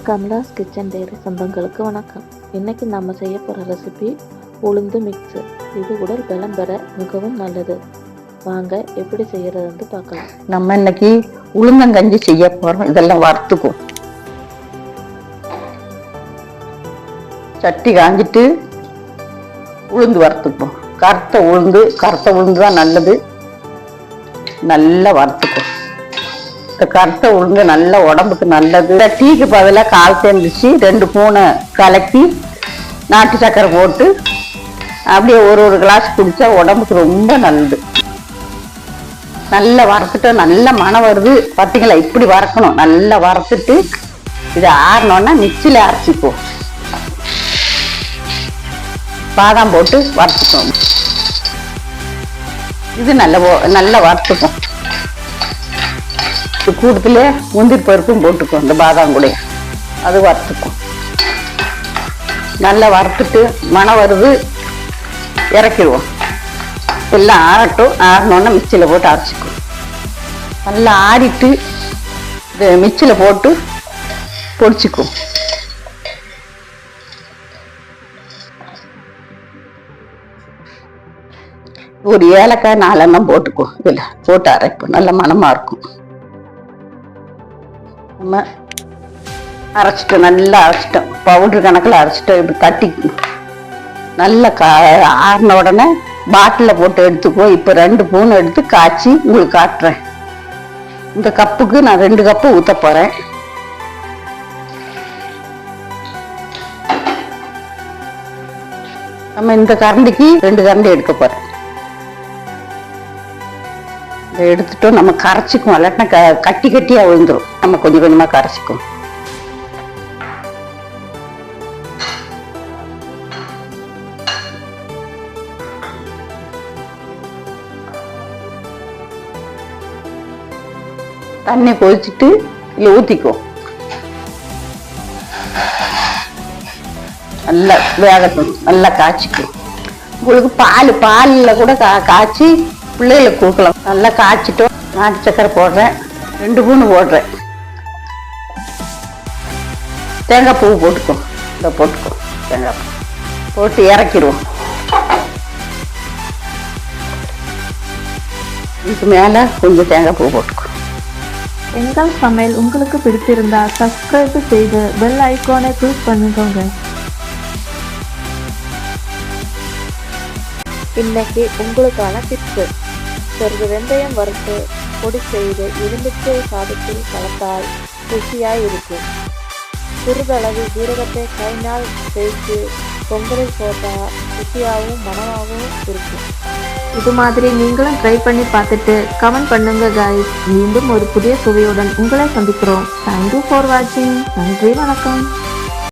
Kamala's kitchen diary சொந்தங்களுக்கு வணக்கம். இன்னைக்கு நம்ம செய்ய போகிற ரெசிபி உளுந்து மிக்ஸு. இது உடல் பலம் பெற மிகவும் நல்லது. வாங்க எப்படி செய்யறதுன்னு பார்க்கலாம். நம்ம இன்னைக்கு உளுந்தங்கஞ்சி செய்ய போறோம். இதெல்லாம் வறுத்துக்கும். சட்டி காஞ்சிட்டு உளுந்து வறுத்துப்போம். கருத்த உளுந்து தான் நல்லது. நல்லா வறுத்துக்கும். கருத்த உளுந்து நல்ல உடம்புக்கு நல்லது. டீக்கு பதிலாக கால் தேர்ந்துச்சு 2 ஸ்பூனை கலக்கி நாட்டு சக்கரை போட்டு அப்படியே ஒரு கிளாஸ் குடிச்சா உடம்புக்கு ரொம்ப நல்லது. நல்லா வறுத்துட்டு நல்ல மனம் வருது பார்த்தீங்களா? இப்படி வறுக்கணும். நல்லா வறுத்துட்டு இதை ஆறினோன்னா மிக்சியில் அரைச்சிப்போம். பாதாம் போட்டு வறுத்துக்கணும். இது நல்லா வறுத்துக்கும். கூட்டத்துல முந்திரி பருப்பும் போட்டுக்கும். இந்த பாதாம் கூட அது வறுத்துக்கும். நல்லா வறுத்துட்டு மணம் வருது, இறக்கிடுவோம். எல்லாம் ஆறட்டும். ஆறினோன்னா மிக்சியில் போட்டு அரைச்சிக்கும். நல்லா ஆறிட்டு இது மிக்சியில் போட்டு பொடிச்சிக்கும். ஒரு ஏலக்காய் 4 எண்ணம் போட்டுக்கும். இதில் போட்டு அரைப்போம். நல்ல மணமா இருக்கும். நம்ம அரைச்சிட்டோம். நல்லா அரைச்சிட்டோம். பவுடர் கணக்கில் அரைச்சிட்டோம். இப்படி தட்டி நல்லா ஆறின உடனே பாட்டிலில் போட்டு எடுத்துக்குவோம். இப்போ 2 ஸ்பூன் எடுத்து காய்ச்சி உங்களுக்கு காட்டுறேன். இந்த கப்புக்கு நான் 2 கப்பு ஊற்ற போகிறேன். நம்ம இந்த கரண்டிக்கு 2 கரண்டி எடுக்க போகிறேன். இதை எடுத்துட்டோம். நம்ம கரைச்சிக்குவோம். இல்லாட்டினா கட்டியாக விழுந்துடும். நம்ம கொஞ்சம் கொஞ்சமாக கரைச்சிக்குவோம். தண்ணி கொதிச்சுட்டு இல்லை ஊற்றிக்குவோம். நல்லா வேகட்டும். நல்லா காய்ச்சிக்குவோம். உங்களுக்கு பாலில் கூட காய்ச்சி பிள்ளைகளுக்கு கொடுக்கலாம். நல்லா காய்ச்சிட்டோம். நாட்டு சக்கரை போடுறேன். 2 ஸ்பூன் போடுறேன். தேங்காய் பூ போட்டுக்கோ. இதை போட்டுக்கோ. தேங்காய் பூ போட்டு இறக்கிடுவோம். இதுக்கு மேலே கொஞ்சம் தேங்காய் பூ போட்டுக்கோ. எங்கள் சமையல் உங்களுக்கு பிடிச்சிருந்தா சப்ஸ்கிரைப் செய்து பெல் ஐகானை கிளிக் பண்ணிக்கோங்க. இன்னைக்கு உங்களுக்கான டிப்ஸு. சிறிது வெந்தயம் வறுத்து பொடி செய்து எலுமிச்சை சாதத்தில் கலந்தால் ருசியாய் இருக்கும். சிறிதளவு ஜீரகத்தை கையினால் தேய்த்து பொங்கலில் போட்டால் ருசியாகவும் மணமாகவும் இருக்கும். இது மாதிரி நீங்களும் ட்ரை பண்ணி பார்த்துட்டு கமெண்ட் பண்ணுங்க காய்ஸ். மீண்டும் ஒரு புதிய சுவையுடன் உங்களை சந்திக்கிறோம். தேங்க்யூ ஃபார் வாட்சிங். நன்றி, வணக்கம்.